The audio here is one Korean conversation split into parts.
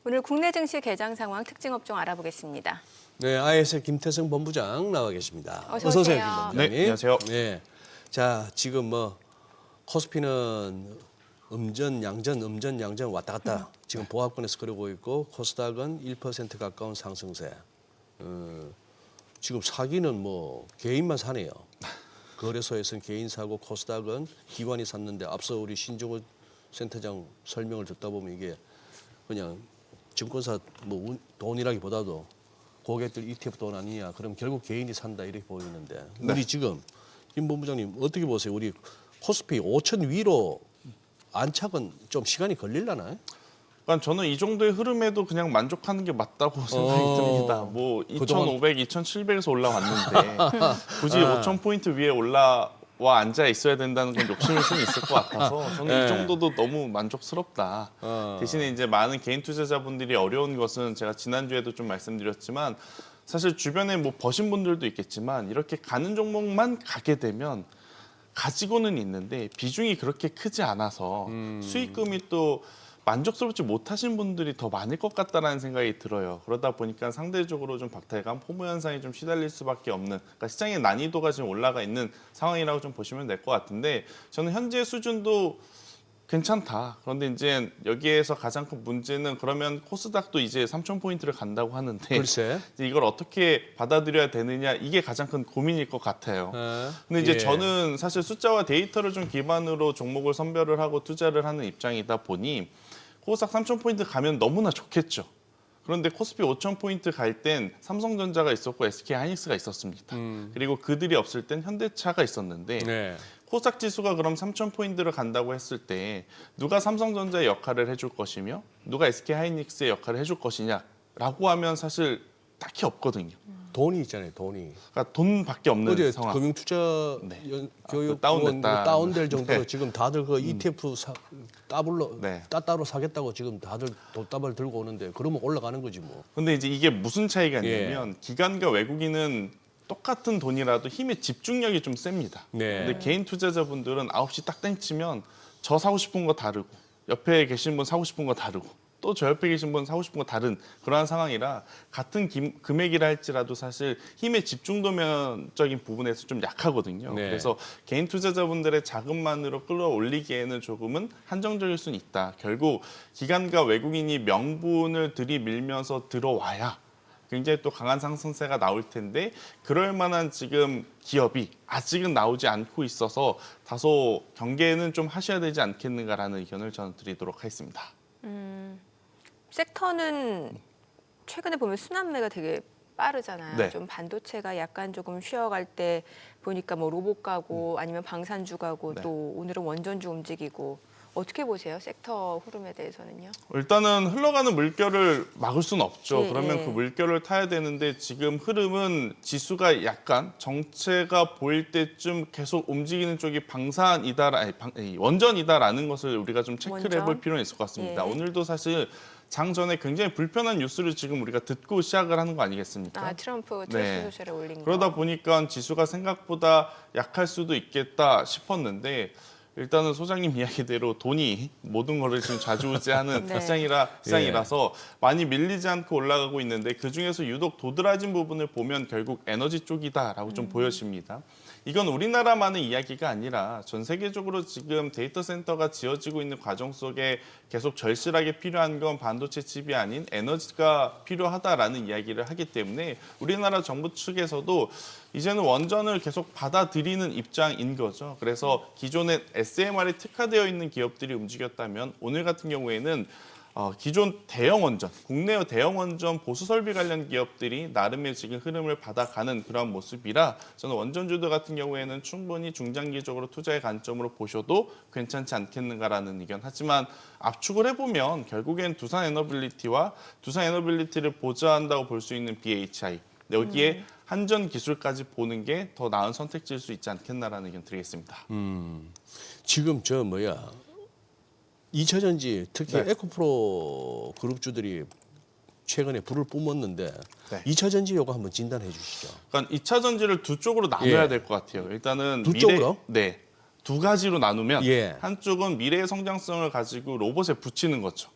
오늘 국내 증시 개장 상황 특징 업종 알아보겠습니다. 네, ISL 김태성 본부장 나와 계십니다. 어서 어서 오세요, 오세요. 김 본부장님. 네, 안녕하세요. 네, 자 지금 뭐 코스피는 음전, 양전 왔다 갔다 지금 보합권에서 그러고 있고 코스닥은 1% 가까운 상승세. 지금 사기는 뭐 개인만 사네요. 거래소에서는 개인 사고 코스닥은 기관이 샀는데 앞서 우리 신종호 센터장 설명을 듣다 보면 이게 그냥 증권사 뭐 돈이라기보다도 고객들 ETF 돈 아니냐. 그럼 결국 개인이 산다 이렇게 보이는데 네. 우리 지금 김 본부장님 어떻게 보세요? 우리 코스피 5천 위로 안착은 좀 시간이 걸릴라나? 그러니까 저는 이 정도의 흐름에도 그냥 만족하는 게 맞다고 생각이 듭니다. 뭐 2,500, 2,700에서 올라왔는데 굳이 5,000포인트 위에 올라와 앉아 있어야 된다는 건 욕심일 수는 있을 것 같아서 저는 이 정도도 너무 만족스럽다. 대신에 이제 많은 개인 투자자분들이 어려운 것은 제가 지난주에도 좀 말씀드렸지만 사실 주변에 뭐 버신 분들도 있겠지만 이렇게 가는 종목만 가게 되면 가지고는 있는데 비중이 그렇게 크지 않아서 수익금이 또 만족스럽지 못하신 분들이 더 많을 것 같다라는 생각이 들어요. 그러다 보니까 상대적으로 좀 박탈감, 포모 현상이 좀 시달릴 수밖에 없는, 그러니까 시장의 난이도가 지금 올라가 있는 상황이라고 좀 보시면 될 것 같은데 저는 현재 수준도 괜찮다. 그런데 이제 여기에서 가장 큰 문제는 그러면 코스닥도 이제 3,000포인트를 간다고 하는데 글쎄. 이제 이걸 어떻게 받아들여야 되느냐 이게 가장 큰 고민일 것 같아요. 근데 이제 예. 저는 사실 숫자와 데이터를 좀 기반으로 종목을 선별을 하고 투자를 하는 입장이다 보니 코스닥 3,000포인트 가면 너무나 좋겠죠. 그런데 코스피 5,000포인트 갈 땐 삼성전자가 있었고 SK하이닉스가 있었습니다. 그리고 그들이 없을 땐 현대차가 있었는데 네. 코스닥 지수가 그럼 3,000포인트를 간다고 했을 때 누가 삼성전자의 역할을 해줄 것이며 누가 SK하이닉스의 역할을 해줄 것이냐라고 하면 사실 딱히 없거든요. 돈이 있잖아요, 돈이. 그러니까 돈밖에 없는 어제 상황. 금융투자 네. 교육 다운됐다. 다운될 정도로 네. 지금 다들 그 ETF 더블로 네. 따따로 사겠다고 지금 다들 돈다발 들고 오는데 그러면 올라가는 거지 뭐. 근데 이제 이게 무슨 차이가 예. 있냐면 기관과 외국인은 똑같은 돈이라도 힘의 집중력이 좀 셉니다. 네. 근데 개인 투자자분들은 9시 딱 땡치면 저 사고 싶은 거 다르고 옆에 계신 분 사고 싶은 거 다르고 또 저 옆에 계신 분 사고 싶은 거 다른 그러한 상황이라 같은 금액이라 할지라도 사실 힘의 집중도면적인 부분에서 좀 약하거든요. 네. 그래서 개인 투자자분들의 자금만으로 끌어올리기에는 조금은 한정적일 수는 있다. 결국 기관과 외국인이 명분을 들이밀면서 들어와야 굉장히 또 강한 상승세가 나올 텐데 그럴 만한 지금 기업이 아직은 나오지 않고 있어서 다소 경계는 좀 하셔야 되지 않겠는가라는 의견을 저는 드리도록 하겠습니다. 섹터는 최근에 보면 순환매가 되게 빠르잖아요. 네. 좀 반도체가 약간 조금 쉬어갈 때 보니까 뭐 로봇 가고 아니면 방산주 가고 네. 또 오늘은 원전주 움직이고 어떻게 보세요? 섹터 흐름에 대해서는요? 일단은 흘러가는 물결을 막을 수는 없죠. 예, 그러면 예. 그 물결을 타야 되는데 지금 흐름은 지수가 약간 정체가 보일 때쯤 계속 움직이는 쪽이 원전이다라는 것을 우리가 좀 체크를 원전? 해볼 필요는 있을 것 같습니다. 예. 오늘도 사실 장 전에 굉장히 불편한 뉴스를 지금 우리가 듣고 시작을 하는 거 아니겠습니까? 트럼프 네. 트루스 소셜에 올린 거. 그러다 보니까 지수가 생각보다 약할 수도 있겠다 싶었는데 일단은 소장님 이야기대로 돈이 모든 거를 지금 좌지우지하는 네. 시장이라서 많이 밀리지 않고 올라가고 있는데 그중에서 유독 도드라진 부분을 보면 결국 에너지 쪽이다라고 좀 보여집니다. 이건 우리나라만의 이야기가 아니라 전 세계적으로 지금 데이터 센터가 지어지고 있는 과정 속에 계속 절실하게 필요한 건 반도체 칩이 아닌 에너지가 필요하다라는 이야기를 하기 때문에 우리나라 정부 측에서도 이제는 원전을 계속 받아들이는 입장인 거죠. 그래서 기존에 SMR에 특화되어 있는 기업들이 움직였다면 오늘 같은 경우에는 기존 대형 원전, 국내 대형 원전 보수 설비 관련 기업들이 나름의 지금 흐름을 받아가는 그런 모습이라 저는 원전주들 같은 경우에는 충분히 중장기적으로 투자의 관점으로 보셔도 괜찮지 않겠는가라는 의견. 하지만 압축을 해보면 결국엔 두산 에너빌리티와 두산 에너빌리티를 보좌한다고 볼 수 있는 BHI. 여기에 한전 기술까지 보는 게 더 나은 선택지일 수 있지 않겠나라는 의견 드리겠습니다. 지금 2차전지 특히 네. 에코프로 그룹주들이 최근에 불을 뿜었는데 네. 2차전지 요거 한번 진단해 주시죠. 그러니까 2차 전지를 두 쪽으로 나눠야 예. 될 것 같아요. 일단은 두 쪽으로? 네. 두 가지로 나누면 예. 한쪽은 미래의 성장성을 가지고 로봇에 붙이는 거죠.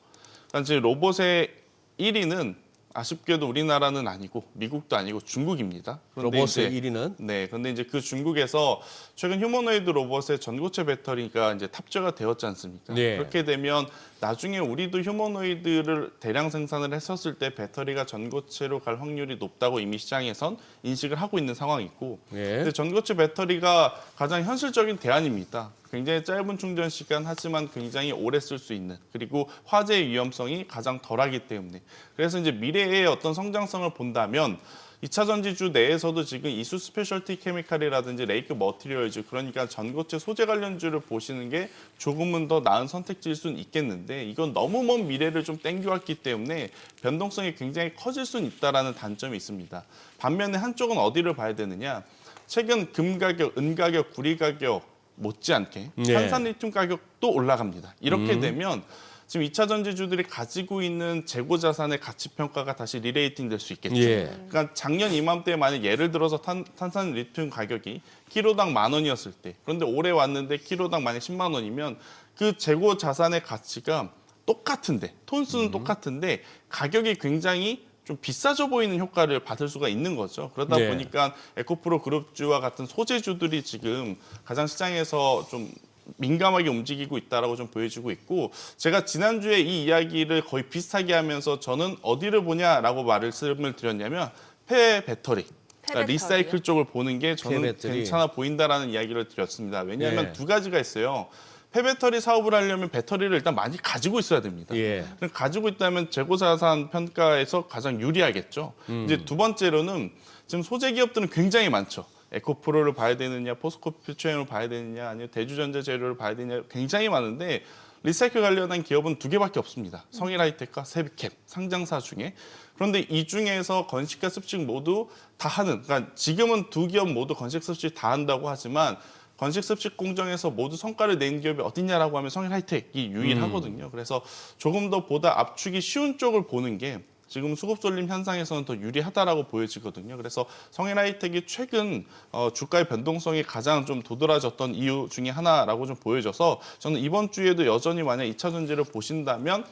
그러니까 이제 로봇의 1위는 아쉽게도 우리나라는 아니고 미국도 아니고 중국입니다. 로봇의 1위는 네, 그런데 이제 그 중국에서 최근 휴머노이드 로봇의 전고체 배터리가 이제 탑재가 되었지 않습니까? 네. 그렇게 되면 나중에 우리도 휴머노이드를 대량 생산을 했었을 때 배터리가 전고체로 갈 확률이 높다고 이미 시장에선 인식을 하고 있는 상황이고, 네. 근데 전고체 배터리가 가장 현실적인 대안입니다. 굉장히 짧은 충전 시간 하지만 굉장히 오래 쓸 수 있는, 그리고 화재의 위험성이 가장 덜하기 때문에, 그래서 이제 미래의 어떤 성장성을 본다면 2차 전지주 내에서도 지금 이수 스페셜티 케미칼이라든지 레이크 머티리얼즈, 그러니까 전고체 소재 관련주를 보시는 게 조금은 더 나은 선택지일 수는 있겠는데, 이건 너무 먼 미래를 좀 땡겨왔기 때문에 변동성이 굉장히 커질 수는 있다라는 단점이 있습니다. 반면에 한쪽은 어디를 봐야 되느냐? 최근 금 가격, 은 가격, 구리 가격 못지않게 네. 탄산 리튬 가격도 올라갑니다. 이렇게 되면 지금 2차 전지주들이 가지고 있는 재고 자산의 가치 평가가 다시 리레이팅 될 수 있겠죠. 예. 그러니까 작년 이맘때 만약 예를 들어서 탄산 리튬 가격이 키로당 10,000원이었을 때, 그런데 올해 왔는데 키로당 만약 10만 원이면 그 재고 자산의 가치가 똑같은데, 톤수는 똑같은데 가격이 굉장히 좀 비싸져 보이는 효과를 받을 수가 있는 거죠. 그러다 네. 보니까 에코프로 그룹주와 같은 소재주들이 지금 가장 시장에서 좀 민감하게 움직이고 있다라고 좀 보여지고 있고, 제가 지난주에 이 이야기를 거의 비슷하게 하면서 저는 어디를 보냐라고 말씀을 드렸냐면 폐 배터리, 그러니까 리사이클 쪽을 보는 게 저는 폐배터리. 괜찮아 보인다라는 이야기를 드렸습니다. 왜냐하면 네. 두 가지가 있어요. 폐배터리 사업을 하려면 배터리를 일단 많이 가지고 있어야 됩니다. 예. 그럼 가지고 있다면 재고자산 평가에서 가장 유리하겠죠. 이제 두 번째로는 지금 소재 기업들은 굉장히 많죠. 에코프로를 봐야 되느냐, 포스코 퓨처엠을 봐야 되느냐, 아니면 대주전자 재료를 봐야 되느냐, 굉장히 많은데 리사이클 관련한 기업은 두 개밖에 없습니다. 성일하이텍과 세비캡, 상장사 중에. 그런데 이 중에서 건식과 습식 모두 다 하는, 그러니까 지금은 두 기업 모두 건식 습식 다 한다고 하지만 건식 습식 공정에서 모두 성과를 낸 기업이 어디냐라고 하면 성일하이텍이 유일하거든요. 그래서 조금 더 보다 압축이 쉬운 쪽을 보는 게 지금 수급 쏠림 현상에서는 더 유리하다라고 보여지거든요. 그래서 성일하이텍이 최근 주가의 변동성이 가장 좀 도드라졌던 이유 중에 하나라고 좀 보여져서, 저는 이번 주에도 여전히 만약 2차 전지를 보신다면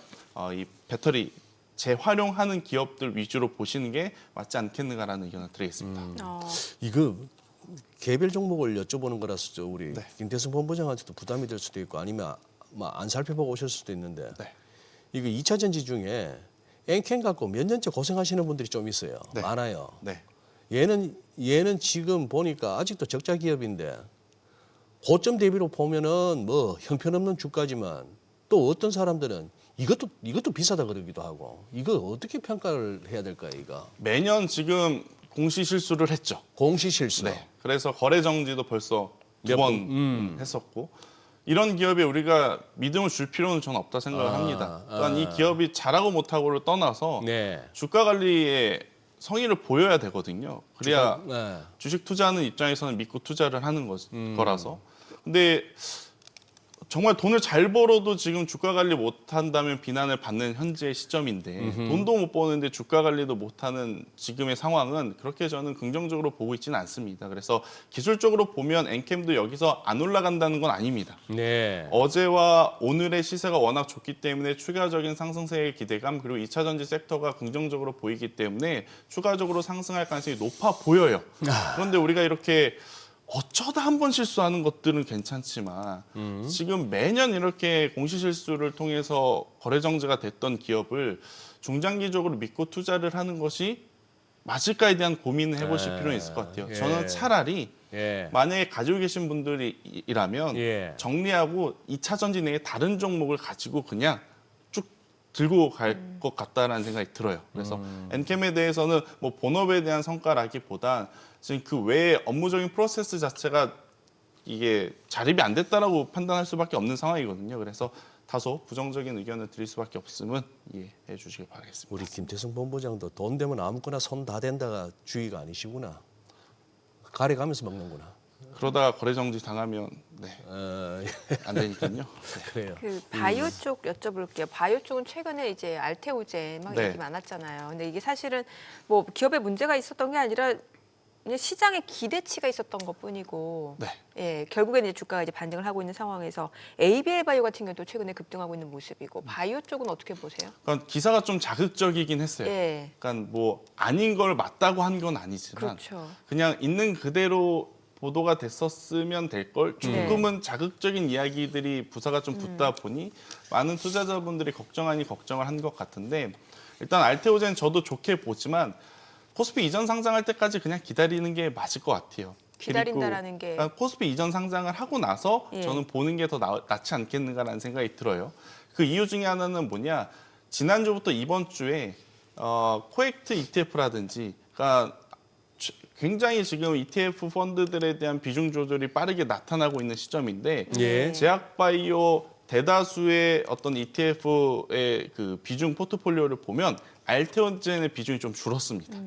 이 배터리 재활용하는 기업들 위주로 보시는 게 맞지 않겠는가라는 의견을 드리겠습니다. 이거 개별 종목을 여쭤보는 거라서 저 우리 네. 김태승 본부장한테도 부담이 될 수도 있고 아니면 안 살펴보고 오실 수도 있는데 네. 이거 2차 전지 중에 엔캔 갖고 몇 년째 고생하시는 분들이 좀 있어요. 네. 많아요. 네. 얘는 지금 보니까 아직도 적자 기업인데 고점 대비로 보면은 뭐 형편없는 주가지만 또 어떤 사람들은 이것도 비싸다 그러기도 하고, 이거 어떻게 평가를 해야 될까요, 이거? 매년 지금 공시 실수를 했죠. 공시 실수. 네. 그래서 거래 정지도 벌써 몇 두 번 번, 했었고, 이런 기업에 우리가 믿음을 줄 필요는 저는 없다 생각을 합니다. 또한 이 기업이 잘하고 못하고를 떠나서 네. 주가 관리에 성의를 보여야 되거든요. 그래야 네. 주식 투자하는 입장에서는 믿고 투자를 하는 거라서. 근데 정말 돈을 잘 벌어도 지금 주가 관리 못한다면 비난을 받는 현재의 시점인데, 돈도 못 버는데 주가 관리도 못하는 지금의 상황은 그렇게 저는 긍정적으로 보고 있지는 않습니다. 그래서 기술적으로 보면 엔캠도 여기서 안 올라간다는 건 아닙니다. 네. 어제와 오늘의 시세가 워낙 좋기 때문에 추가적인 상승세의 기대감, 그리고 2차 전지 섹터가 긍정적으로 보이기 때문에 추가적으로 상승할 가능성이 높아 보여요. 그런데 우리가 이렇게 어쩌다 한 번 실수하는 것들은 괜찮지만 지금 매년 이렇게 공시 실수를 통해서 거래 정지가 됐던 기업을 중장기적으로 믿고 투자를 하는 것이 맞을까에 대한 고민을 해보실 필요는 있을 것 같아요. 예. 저는 차라리 예. 만약에 가지고 계신 분들이라면 예. 정리하고 2차 전지 내에 다른 종목을 가지고 그냥 쭉 들고 갈 것 같다라는 생각이 들어요. 그래서 엔캠에 대해서는 뭐 본업에 대한 성과라기보단 지금 그 외에 업무적인 프로세스 자체가 이게 자립이 안 됐다라고 판단할 수밖에 없는 상황이거든요. 그래서 다소 부정적인 의견을 드릴 수밖에 없음은 이해해 주시길 바라겠습니다. 우리 김태승 본부장도 돈 되면 아무거나 손 다 댄다가 주의가 아니시구나. 가려가면서 먹는구나. 그러다가 거래 정지 당하면 안 되니까요. 네. 그래요. 그 바이오 쪽 여쭤볼게요. 바이오 쪽은 최근에 이제 알테오젠 막 네. 얘기 많았잖아요. 근데 이게 사실은 뭐 기업에 문제가 있었던 게 아니라 그냥 시장에 기대치가 있었던 것뿐이고, 네. 예, 결국에는 이제 주가가 이제 반등을 하고 있는 상황에서 ABL 바이오 같은 경우도 최근에 급등하고 있는 모습이고, 바이오 쪽은 어떻게 보세요? 그러니까 기사가 좀 자극적이긴 했어요. 예, 그러니까 뭐 아닌 걸 맞다고 한 건 아니지만 그렇죠. 그냥 있는 그대로 보도가 됐었으면 될 걸 조금은 자극적인 이야기들이 부사가 좀 붙다 보니 많은 투자자분들이 걱정 아니 걱정을 한 것 같은데 일단 알테오젠 저도 좋게 보지만 코스피 이전 상장할 때까지 그냥 기다리는 게 맞을 것 같아요. 기다린다라는 그리고 게. 코스피 이전 상장을 하고 나서 예. 저는 보는 게 더 낫지 않겠는가라는 생각이 들어요. 그 이유 중에 하나는 뭐냐? 지난주부터 이번 주에 코엑트 ETF라든지 그러니까 굉장히 지금 ETF 펀드들에 대한 비중 조절이 빠르게 나타나고 있는 시점인데 예. 제약바이오 대다수의 어떤 ETF의 그 비중 포트폴리오를 보면 알테오젠의 비중이 좀 줄었습니다.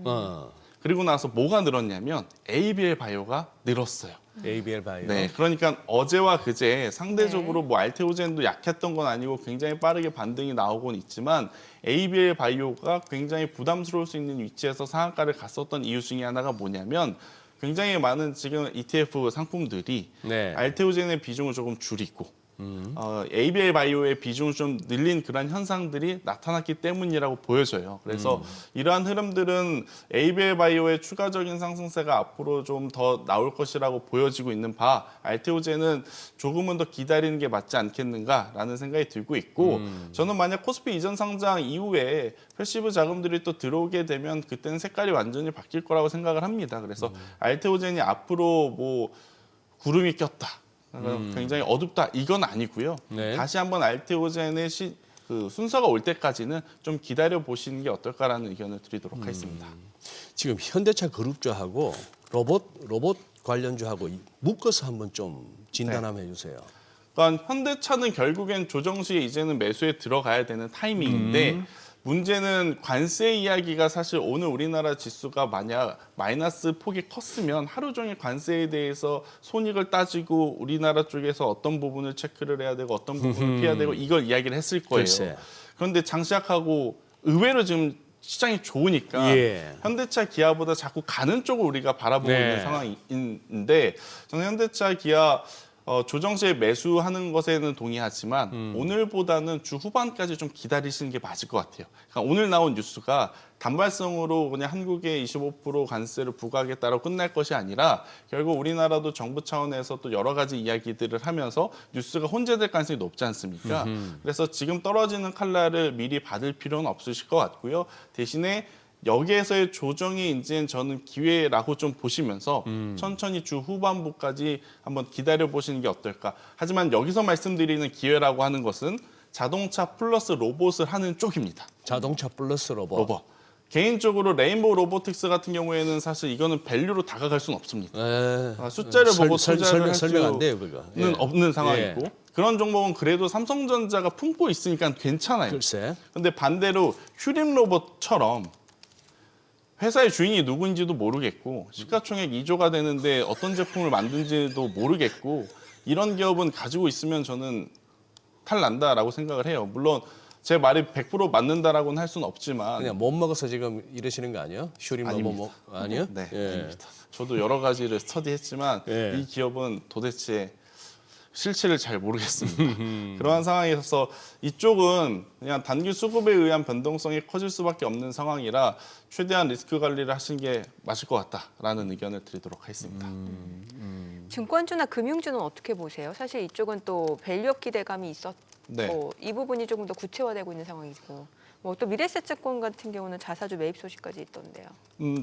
그리고 나서 뭐가 늘었냐면 ABL 바이오가 늘었어요. ABL 바이오. 네, 그러니까 어제와 그제 상대적으로 뭐 알테오젠도 약했던 건 아니고 굉장히 빠르게 반등이 나오곤 있지만 ABL 바이오가 굉장히 부담스러울 수 있는 위치에서 상한가를 갔었던 이유 중에 하나가 뭐냐면 굉장히 많은 지금 ETF 상품들이 네. 알테오젠의 비중을 조금 줄이고 ABL 바이오의 비중을 좀 늘린 그런 현상들이 나타났기 때문이라고 보여져요. 그래서 이러한 흐름들은 ABL 바이오의 추가적인 상승세가 앞으로 좀 더 나올 것이라고 보여지고 있는 바 알테오젠은 조금은 더 기다리는 게 맞지 않겠는가라는 생각이 들고 있고 저는 만약 코스피 이전 상장 이후에 패시브 자금들이 또 들어오게 되면 그때는 색깔이 완전히 바뀔 거라고 생각을 합니다. 그래서 알테오젠이 앞으로 뭐 구름이 꼈다. 굉장히 어둡다 이건 아니고요. 네. 다시 한번 알테오젠의 그 순서가 올 때까지는 좀 기다려 보시는 게 어떨까라는 의견을 드리도록 하겠습니다. 지금 현대차 그룹주하고 로봇 관련주하고 묶어서 한번 좀 진단 한번 해주세요. 그러니까 현대차는 결국엔 조정 시에 이제는 매수에 들어가야 되는 타이밍인데 문제는 관세 이야기가 사실 오늘 우리나라 지수가 만약 마이너스 폭이 컸으면 하루 종일 관세에 대해서 손익을 따지고 우리나라 쪽에서 어떤 부분을 체크를 해야 되고 어떤 부분을 피해야 되고 이걸 이야기를 했을 거예요. 글쎄. 그런데 장시작하고 의외로 지금 시장이 좋으니까 예. 현대차 기아보다 자꾸 가는 쪽을 우리가 바라보고 네. 있는 상황인데 저는 현대차 기아 조정 시에 매수하는 것에는 동의하지만 오늘보다는 주 후반까지 좀 기다리시는 게 맞을 것 같아요. 그러니까 오늘 나온 뉴스가 단발성으로 그냥 한국에 25% 관세를 부과하겠다고 끝날 것이 아니라 결국 우리나라도 정부 차원에서 또 여러 가지 이야기들을 하면서 뉴스가 혼재될 가능성이 높지 않습니까? 그래서 지금 떨어지는 칼날을 미리 받을 필요는 없으실 것 같고요. 대신에 여기에서의 조정이 이제 저는 기회라고 좀 보시면서 천천히 주 후반부까지 한번 기다려 보시는 게 어떨까. 하지만 여기서 말씀드리는 기회라고 하는 것은 자동차 플러스 로봇을 하는 쪽입니다. 자동차 플러스 로봇. 개인적으로 레인보우 로보틱스 같은 경우에는 사실 이거는 밸류로 다가갈 수는 없습니다. 숫자를 보고 투자를 할 설명 안 돼요, 그거. 수는 없는 상황이고 예. 그런 종목은 그래도 삼성전자가 품고 있으니까 괜찮아요. 글쎄. 근데 반대로 휴림 로봇처럼 회사의 주인이 누구인지도 모르겠고 시가총액 2조가 되는데 어떤 제품을 만든지도 모르겠고 이런 기업은 가지고 있으면 저는 탈난다라고 생각을 해요. 물론 제 말이 100% 맞는다라고는 할 수는 없지만 그냥 못 먹어서 지금 이러시는 거 아니에요? 슈림 아닙니다. 아니요? 네, 예. 아닙니다. 저도 여러 가지를 스터디했지만 예. 이 기업은 도대체 실체를 잘 모르겠습니다. 그러한 상황에서 이쪽은 그냥 단기 수급에 의한 변동성이 커질 수밖에 없는 상황이라 최대한 리스크 관리를 하시는 게 맞을 것 같다라는 의견을 드리도록 하겠습니다. 증권주나 금융주는 어떻게 보세요? 사실 이쪽은 또 밸류업 기대감이 있었고 네. 이 부분이 조금 더 구체화되고 있는 상황이고 뭐 또 미래에셋증권 같은 경우는 자사주 매입 소식까지 있던데요.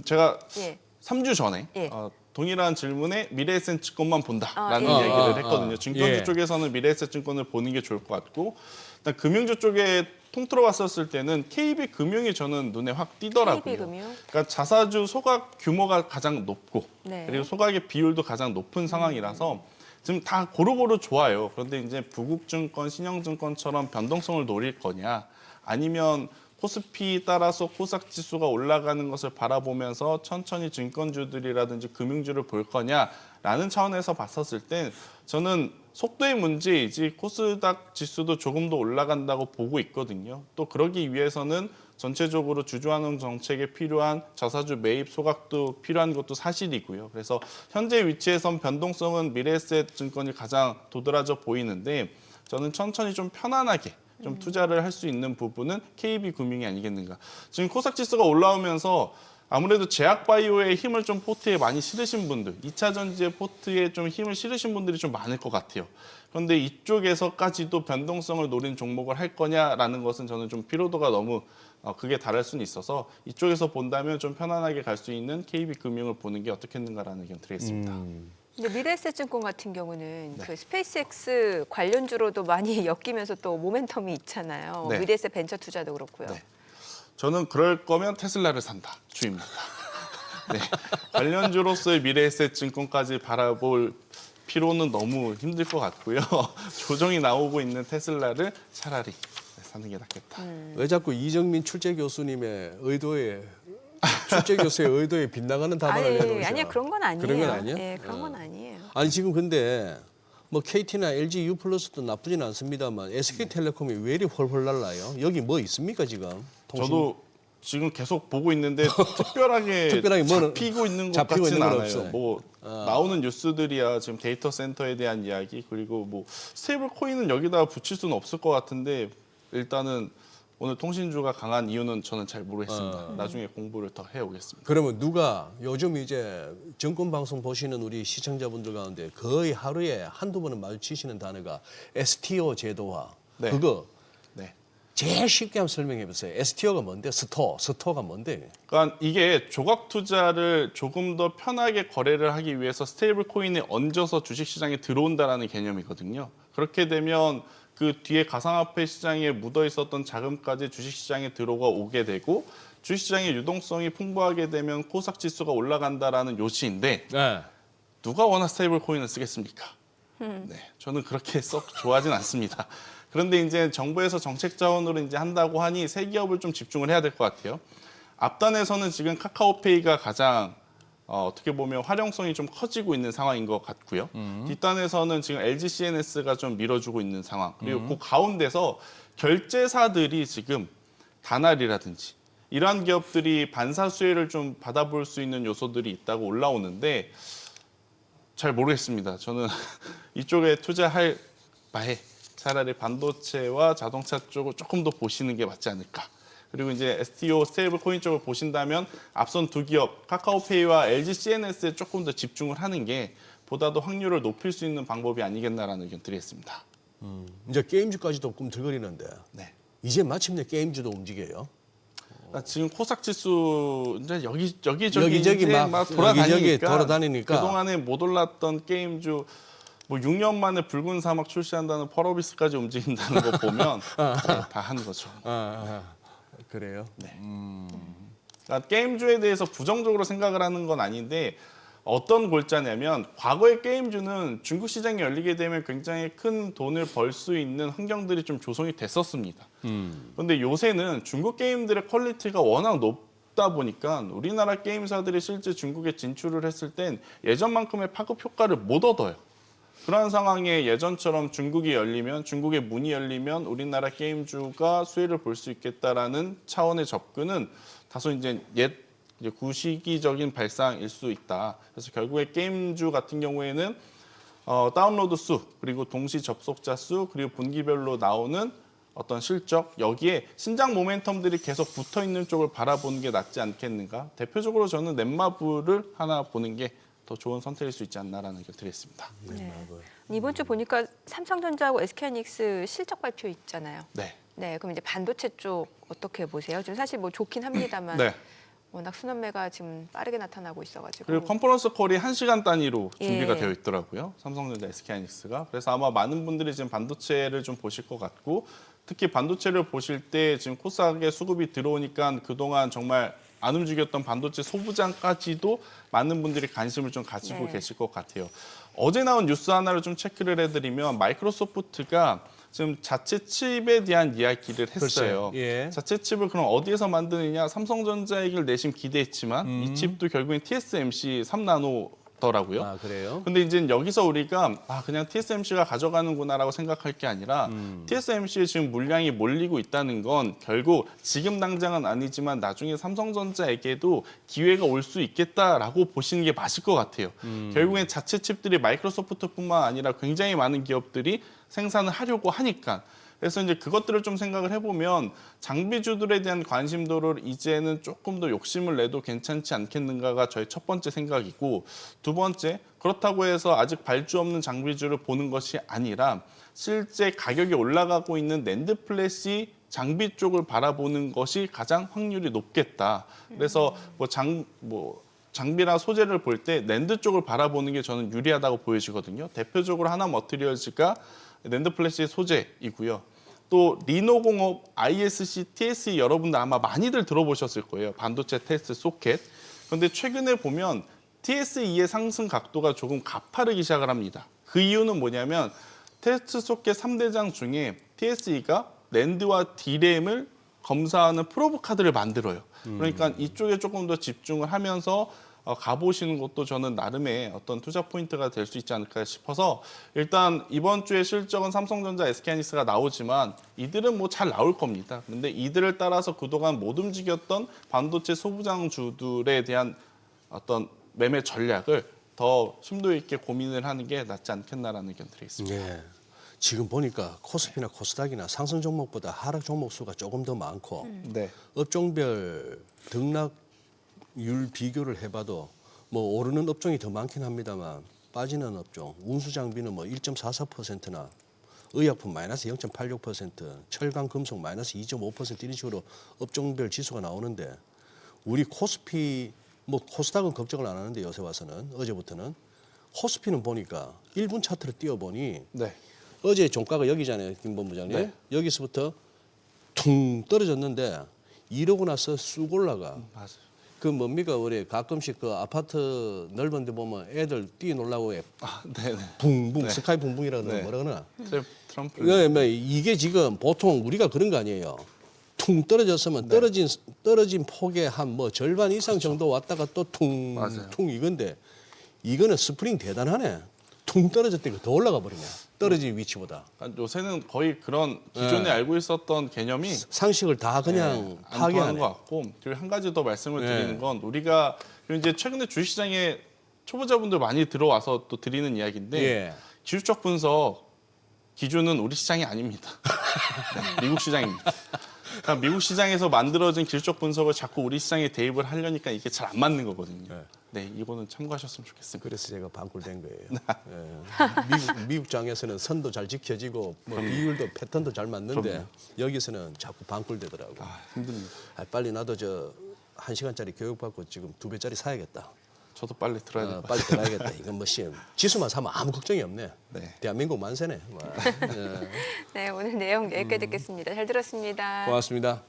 제가 예. 3주 전에 예. 동일한 질문에 미래에셋증권만 본다라는 예. 이야기를 했거든요. 증권주 예. 쪽에서는 미래에셋증권을 보는 게 좋을 것 같고 일단 금융주 쪽에 통틀어 봤었을 때는 KB금융이 저는 눈에 확 띄더라고요. KB금융. 그러니까 자사주 소각 규모가 가장 높고 네. 그리고 소각의 비율도 가장 높은 상황이라서 지금 다 고루고루 좋아요. 그런데 이제 부국증권, 신영증권처럼 변동성을 노릴 거냐 아니면 코스피 따라서 코스닥 지수가 올라가는 것을 바라보면서 천천히 증권주들이라든지 금융주를 볼 거냐라는 차원에서 봤었을 때 저는 속도의 문제이지 코스닥 지수도 조금 더 올라간다고 보고 있거든요. 또 그러기 위해서는 전체적으로 주주환원 정책에 필요한 자사주 매입 소각도 필요한 것도 사실이고요. 그래서 현재 위치에선 변동성은 미래에셋 증권이 가장 도드라져 보이는데 저는 천천히 좀 편안하게 좀 투자를 할 수 있는 부분은 KB금융이 아니겠는가. 지금 코스닥 지수가 올라오면서 아무래도 제약바이오의 힘을 좀 포트에 많이 실으신 분들, 2차 전지의 포트에 좀 힘을 실으신 분들이 좀 많을 것 같아요. 그런데 이쪽에서까지도 변동성을 노린 종목을 할 거냐라는 것은 저는 좀 피로도가 너무 그게 다를 수는 있어서 이쪽에서 본다면 좀 편안하게 갈 수 있는 KB금융을 보는 게 어떻겠는가라는 의견 드리겠습니다. 근데 미래에셋증권 같은 경우는 네. 그 스페이스X 관련주로도 많이 엮이면서 또 모멘텀이 있잖아요. 네. 미래에셋 벤처 투자도 그렇고요. 네. 저는 그럴 거면 테슬라를 산다. 주입니다. 네. 관련주로서의 미래에셋 증권까지 바라볼 필요는 너무 힘들 것 같고요. 조정이 나오고 있는 테슬라를 차라리 사는 게 낫겠다. 왜 자꾸 이정민 출제 교수님의 의도에 출제 교수의 의도에 빗나가는 답안을 해놓으셔? 아니요 그런 건 아니에요. 그런 건 아니에요? 예, 그런 건 아니에요. 아니 지금 근데 뭐 KT나 LG U+도 나쁘진 않습니다만 SK텔레콤이 왜 이리 헐헐 날라요? 여기 뭐 있습니까 지금? 저도 지금 계속 보고 있는데 특별하게 뭐는 잡히고 있는 것 잡히고 같지는 있는 건 않아요. 없어요. 뭐 나오는 뉴스들이야 지금 데이터 센터에 대한 이야기 그리고 뭐 스테이블 코인은 여기다 붙일 수는 없을 것 같은데 일단은 오늘 통신주가 강한 이유는 저는 잘 모르겠습니다. 나중에 공부를 더 해오겠습니다. 그러면 누가 요즘 이제 정권 방송 보시는 우리 시청자분들 가운데 거의 하루에 한두 번은 마주치시는 단어가 STO 제도화. 네. 그거 네. 제일 쉽게 한번 설명해 보세요. STO가 뭔데? 스토어가 뭔데? 그러니까 이게 조각 투자를 조금 더 편하게 거래를 하기 위해서 스테이블 코인에 얹어서 주식시장에 들어온다라는 개념이거든요. 그렇게 되면 그 뒤에 가상화폐 시장에 묻어 있었던 자금까지 주식시장에 들어오게 되고 주식시장의 유동성이 풍부하게 되면 코스닥 지수가 올라간다라는 요지인데 네. 누가 워낙 스테이블 코인을 쓰겠습니까? 네, 저는 그렇게 썩 좋아하진 않습니다. 그런데 이제 정부에서 정책 자원으로 이제 한다고 하니 새 기업을 좀 집중을 해야 될 것 같아요. 앞단에서는 지금 카카오페이가 가장 어떻게 보면 활용성이 좀 커지고 있는 상황인 것 같고요. 뒷단에서는 지금 LG CNS가 좀 밀어주고 있는 상황. 그리고 그 가운데서 결제사들이 지금 다날이라든지 이러한 기업들이 반사 수혜를 좀 받아볼 수 있는 요소들이 있다고 올라오는데 잘 모르겠습니다. 저는 이쪽에 투자할 바에 차라리 반도체와 자동차 쪽을 조금 더 보시는 게 맞지 않을까. 그리고 이제 STO 스테이블 코인 쪽을 보신다면 앞선 두 기업 카카오페이와 LG CNS에 조금 더 집중을 하는 게 보다도 확률을 높일 수 있는 방법이 아니겠나라는 의견 드리겠습니다. 이제 게임주까지도 꿈틀거리는데 네. 이제 마침내 게임주도 움직여요. 그러니까 지금 코스닥 지수 이제 여기저기 여기저기 이제 막 돌아다니니까, 돌아다니니까. 그동안에 못 올랐던 게임주 뭐 6년 만에 붉은 사막 출시한다는 펄어비스까지 움직인다는 거 보면 다 하는 거죠. 그래요? 그러니까 게임주에 대해서 부정적으로 생각을 하는 건 아닌데 어떤 골자냐면 과거의 게임주는 중국 시장이 열리게 되면 굉장히 큰 돈을 벌 수 있는 환경들이 좀 조성이 됐었습니다. 그런데 요새는 중국 게임들의 퀄리티가 워낙 높다 보니까 우리나라 게임사들이 실제 중국에 진출을 했을 땐 예전만큼의 파급 효과를 못 얻어요. 그런 상황에 예전처럼 중국이 열리면 중국의 문이 열리면 우리나라 게임주가 수혜를 볼 수 있겠다라는 차원의 접근은 다소 이제 구시기적인 발상일 수 있다. 그래서 결국에 게임주 같은 경우에는 다운로드 수 그리고 동시 접속자 수 그리고 분기별로 나오는 어떤 실적 여기에 신작 모멘텀들이 계속 붙어 있는 쪽을 바라보는 게 낫지 않겠는가. 대표적으로 저는 넷마블을 하나 보는 게 더 좋은 선택일 수 있지 않나라는 의견 드리겠습니다. 네. 이번 주 보니까 삼성전자하고 SK하이닉스 실적 발표 있잖아요. 네. 네, 그럼 이제 반도체 쪽 어떻게 보세요? 지금 사실 뭐 좋긴 합니다만 네. 워낙 순환매가 지금 빠르게 나타나고 있어가지고. 그리고 컨퍼런스 콜이 1시간 단위로 준비가 예. 되어 있더라고요. 삼성전자, SK하이닉스가. 그래서 아마 많은 분들이 지금 반도체를 좀 보실 것 같고 특히 반도체를 보실 때 지금 코스닥에 수급이 들어오니까 그동안 정말 안 움직였던 반도체 소부장까지도 많은 분들이 관심을 좀 가지고 네. 계실 것 같아요. 어제 나온 뉴스 하나를 좀 체크를 해드리면 마이크로소프트가 지금 자체 칩에 대한 이야기를 했어요. 예. 자체 칩을 그럼 어디에서 만드느냐? 삼성전자에게 내심 기대했지만 이 칩도 결국엔 TSMC 3나노 더라고요. 아, 그래요? 근데 이제 여기서 우리가 그냥 TSMC가 가져가는구나라고 생각할 게 아니라 TSMC의 지금 물량이 몰리고 있다는 건 결국 지금 당장은 아니지만 나중에 삼성전자에게도 기회가 올 수 있겠다라고 보시는 게 맞을 것 같아요. 결국엔 자체 칩들이 마이크로소프트뿐만 아니라 굉장히 많은 기업들이 생산을 하려고 하니까. 그래서 이제 그것들을 좀 생각을 해보면 장비주들에 대한 관심도를 이제는 조금 더 욕심을 내도 괜찮지 않겠는가가 저의 첫 번째 생각이고, 두 번째, 그렇다고 해서 아직 발주 없는 장비주를 보는 것이 아니라 실제 가격이 올라가고 있는 낸드 플래시 장비 쪽을 바라보는 것이 가장 확률이 높겠다. 그래서 장비나 소재를 볼 때 낸드 쪽을 바라보는 게 저는 유리하다고 보여지거든요. 대표적으로 하나 머티리얼즈가 낸드 플래시 소재이고요. 또 리노공업 ISC, TSE 여러분들 아마 많이들 들어보셨을 거예요. 반도체 테스트 소켓. 그런데 최근에 보면 TSE의 상승 각도가 조금 가파르기 시작을 합니다. 그 이유는 뭐냐면 테스트 소켓 3대장 중에 TSE가 낸드와 D램을 검사하는 프로브 카드를 만들어요. 그러니까 이쪽에 조금 더 집중을 하면서 가보시는 것도 저는 나름의 어떤 투자 포인트가 될 수 있지 않을까 싶어서, 일단 이번 주에 실적은 삼성전자, SK하이닉스가 나오지만 이들은 뭐 잘 나올 겁니다. 근데 이들을 따라서 그동안 못 움직였던 반도체 소부장주들에 대한 어떤 매매 전략을 더 심도 있게 고민을 하는 게 낫지 않겠나라는 의견 드리겠습니다. 네. 지금 보니까 코스피나 코스닥이나 상승 종목보다 하락 종목 수가 조금 더 많고 네. 업종별 등락률 비교를 해봐도 뭐 오르는 업종이 더 많긴 합니다만 빠지는 업종, 운수장비는 뭐 1.44%나 의약품 마이너스 0.86%, 철강, 금속 마이너스 2.5% 이런 식으로 업종별 지수가 나오는데, 우리 코스피, 뭐 코스닥은 걱정을 안 하는데 요새 와서는, 어제부터는 코스피는 보니까 1분 차트를 띄워보니 네. 어제 종가가 여기잖아요, 김 본부장님. 네. 여기서부터 퉁 떨어졌는데 이러고 나서 쑥 올라가. 맞아요. 그 뭡니까, 우리 가끔씩 그 아파트 넓은 데 보면 애들 뛰어놀라고 해. 네네. 붕붕, 네. 스카이 붕붕이라 네. 뭐라 그러나. 트럼프. 뭐 이게 지금 보통 우리가 그런 거 아니에요. 퉁 떨어졌으면 떨어진 폭의 한 뭐 절반 이상 정도 왔다가 또 퉁 맞아요. 이건데, 이거는 스프링 대단하네. 퉁 떨어졌다가 더 올라가 버리네. 떨어진 위치보다. 요새는 거의 그런 기존에 알고 있었던 개념이 상식을 다 그냥 안 통하는 파괴하네. 것 같고, 그리고 한 가지 더 말씀을 네. 드리는 건, 우리가 이제 최근에 주식시장에 초보자분들 많이 들어와서 또 드리는 이야기인데, 예. 기술적 분석 기준은 우리 시장이 아닙니다. 네, 미국 시장입니다. 그러니까 미국 시장에서 만들어진 기술적 분석을 자꾸 우리 시장에 대입을 하려니까 이게 잘 안 맞는 거거든요. 네, 이거는 참고하셨으면 좋겠습니다. 그래서 제가 반꿀된 거예요. 예. 미국장에서는 선도 잘 지켜지고 뭐 비율도 패턴도 잘 맞는데 그럼요. 여기서는 자꾸 반꿀되더라고. 힘듭니다. 빨리 나도 저 1시간짜리 교육받고 지금 2배짜리 사야겠다. 저도 빨리 들어야 될 것 같아요. 빨리 들어가야겠다. 이건 뭐 지수만 사면 아무 걱정이 없네. 네. 대한민국 만세네. 와. 예. 네, 오늘 내용 여기까지 듣겠습니다. 잘 들었습니다. 고맙습니다.